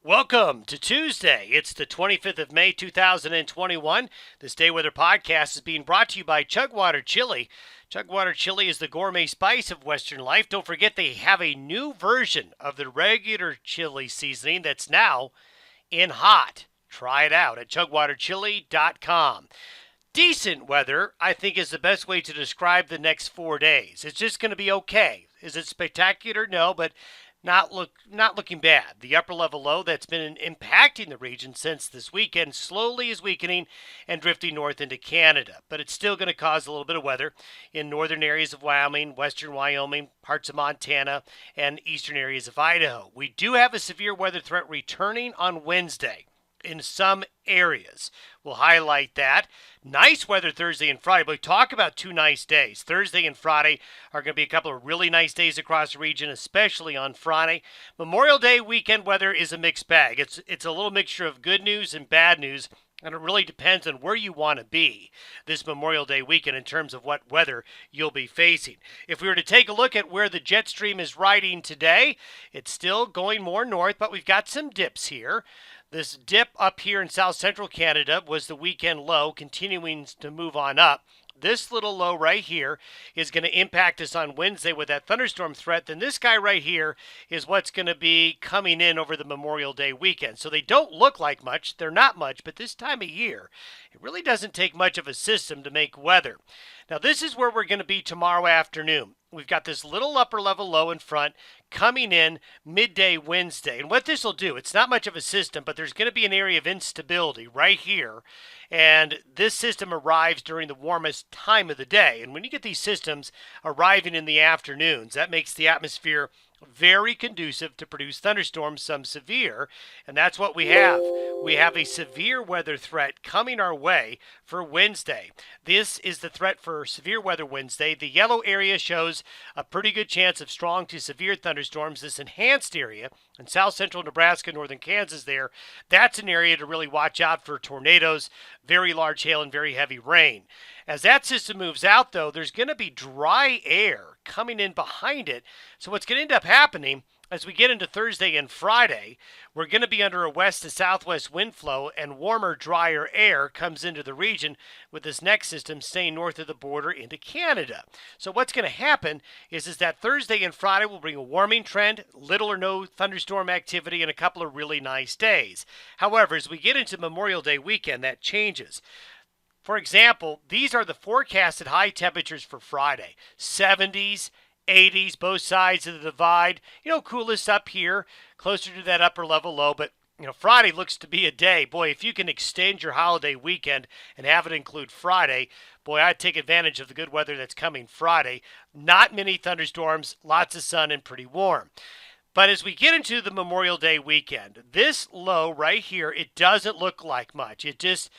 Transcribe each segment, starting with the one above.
Welcome to Tuesday. It's the 25th of May, 2021. This Day Weather podcast is being brought to you by Chugwater Chili. Chugwater Chili is the gourmet spice of Western life. Don't forget they have a new version of the regular chili seasoning that's now in hot. Try it out at chugwaterchili.com. Decent weather, I think, is the best way to describe the next 4 days. It's just going to be okay. Is it spectacular? No, but not looking bad. The upper level low that's been impacting the region since this weekend slowly is weakening and drifting north into Canada. But it's still going to cause a little bit of weather in northern areas of Wyoming, western Wyoming, parts of Montana, and eastern areas of Idaho. We do have a severe weather threat returning on Wednesday in some areas. We'll highlight that. Nice weather Thursday and Friday, but we talk about 2 nice days. Thursday and Friday are going to be a couple of really nice days across the region, especially on Friday. Memorial Day weekend weather is a mixed bag. It's a little mixture of good news and bad news, and it really depends on where you want to be this Memorial Day weekend in terms of what weather you'll be facing. If we were to take a look at where the jet stream is riding today, it's still going more north, but we've got some dips here. This dip up here in south central Canada was the weekend low, continuing to move on up. This little low right here is going to impact us on Wednesday with that thunderstorm threat. Then this guy right here is what's going to be coming in over the Memorial Day weekend. So they don't look like much. They're not much, but this time of year, it really doesn't take much of a system to make weather. Now, this is where we're going to be tomorrow afternoon. We've got this little upper level low in front coming in midday Wednesday. And what this will do, it's not much of a system, but there's going to be an area of instability right here. And this system arrives during the warmest time of the day. And when you get these systems arriving in the afternoons, that makes the atmosphere very conducive to produce thunderstorms, some severe, and that's what we have. We have a severe weather threat coming our way for Wednesday. This is the threat for severe weather Wednesday. The yellow area shows a pretty good chance of strong to severe thunderstorms. This enhanced area in south central Nebraska, northern Kansas there, that's an area to really watch out for tornadoes, very large hail, and very heavy rain. As that system moves out, though, there's going to be dry air coming in behind it. So what's going to end up happening as we get into Thursday and Friday, we're going to be under a west to southwest wind flow, and warmer, drier air comes into the region with this next system staying north of the border into Canada. So what's going to happen is that Thursday and Friday will bring a warming trend, little or no thunderstorm activity, and a couple of really nice days. However, as we get into Memorial Day weekend, that changes. For example, these are the forecasted high temperatures for Friday. 70s, 80s, both sides of the divide. Coolest up here, closer to that upper level low. But, Friday looks to be a day. Boy, if you can extend your holiday weekend and have it include Friday, boy, I'd take advantage of the good weather that's coming Friday. Not many thunderstorms, lots of sun, and pretty warm. But as we get into the Memorial Day weekend, this low right here, it doesn't look like much. It just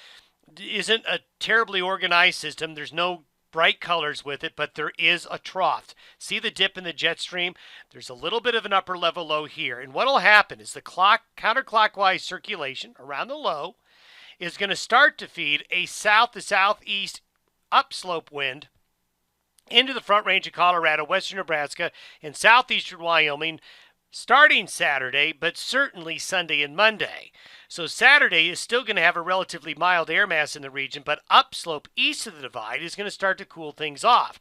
isn't a terribly organized system. There's no bright colors with it, but there is a trough. See the dip in the jet stream? There's a little bit of an upper level low here. And what will happen is the counterclockwise circulation around the low is going to start to feed a south to southeast upslope wind into the Front Range of Colorado, western Nebraska, and southeastern Wyoming, starting Saturday, but certainly Sunday and Monday. So Saturday is still going to have a relatively mild air mass in the region, but upslope east of the divide is going to start to cool things off.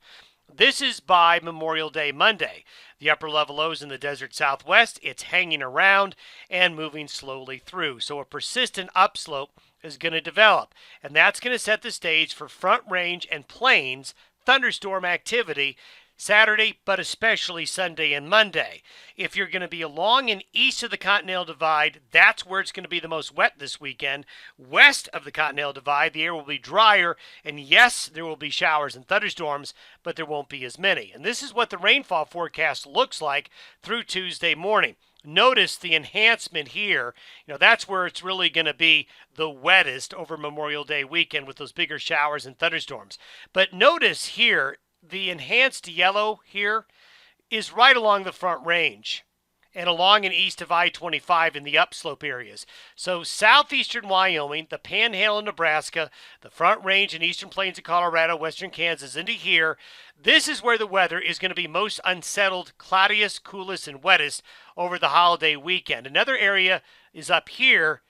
This is by Memorial Day Monday. The upper level lows in the desert southwest, it's hanging around and moving slowly through. So a persistent upslope is going to develop, and that's going to set the stage for Front Range and Plains thunderstorm activity Saturday, but especially Sunday and Monday. If you're going to be along and east of the Continental Divide, that's where it's going to be the most wet this weekend. West of the Continental Divide, the air will be drier, and yes, there will be showers and thunderstorms, but there won't be as many. And this is what the rainfall forecast looks like through Tuesday morning. Notice the enhancement here. That's where it's really going to be the wettest over Memorial Day weekend with those bigger showers and thunderstorms. But notice here, the enhanced yellow here is right along the Front Range. and along and east of I-25 in the upslope areas. So southeastern Wyoming, the Panhandle of Nebraska, the Front Range and eastern plains of Colorado, western Kansas into here, this is where the weather is going to be most unsettled, cloudiest, coolest, and wettest over the holiday weekend. Another area is up here.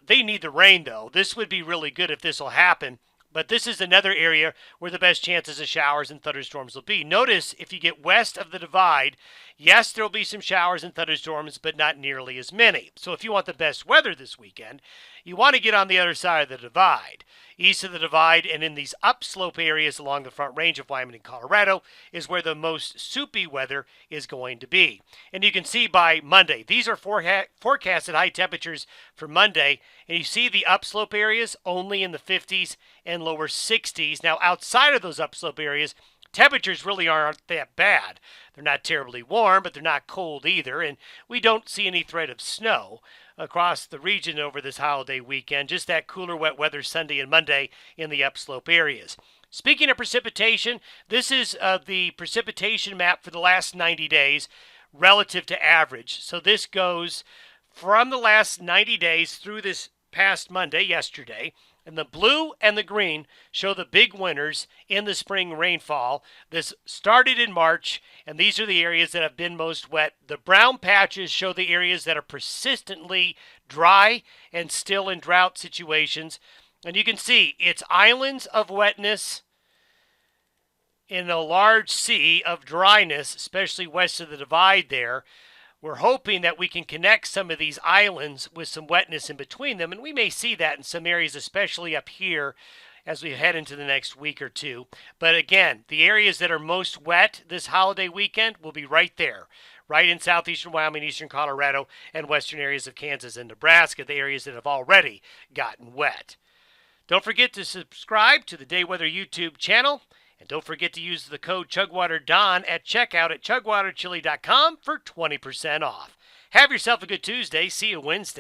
They need the rain, though. This would be really good if this will happen. But this is another area where the best chances of showers and thunderstorms will be. Notice if you get west of the divide, yes, there will be some showers and thunderstorms, but not nearly as many. So if you want the best weather this weekend, you want to get on the other side of the divide. East of the divide and in these upslope areas along the Front Range of Wyoming and Colorado is where the most soupy weather is going to be. And you can see by Monday, these are forecasted high temperatures for Monday. And you see the upslope areas only in the 50s and lower 60s. Now, outside of those upslope areas, temperatures really aren't that bad. They're not terribly warm, but they're not cold either. And we don't see any threat of snow across the region over this holiday weekend. Just that cooler, wet weather Sunday and Monday in the upslope areas. Speaking of precipitation, this is the precipitation map for the last 90 days relative to average. So this goes from the last 90 days through this past Monday, yesterday. And the blue and the green show the big winners in the spring rainfall. This started in March, and these are the areas that have been most wet. The brown patches show the areas that are persistently dry and still in drought situations. And you can see it's islands of wetness in a large sea of dryness, especially west of the divide there. We're hoping that we can connect some of these islands with some wetness in between them, and we may see that in some areas, especially up here as we head into the next week or two. But again, the areas that are most wet this holiday weekend will be right there, right in southeastern Wyoming, eastern Colorado, and western areas of Kansas and Nebraska, the areas that have already gotten wet. Don't forget to subscribe to the Day Weather YouTube channel. And don't forget to use the code ChugwaterDon at checkout at chugwaterchili.com for 20% off. Have yourself a good Tuesday. See you Wednesday.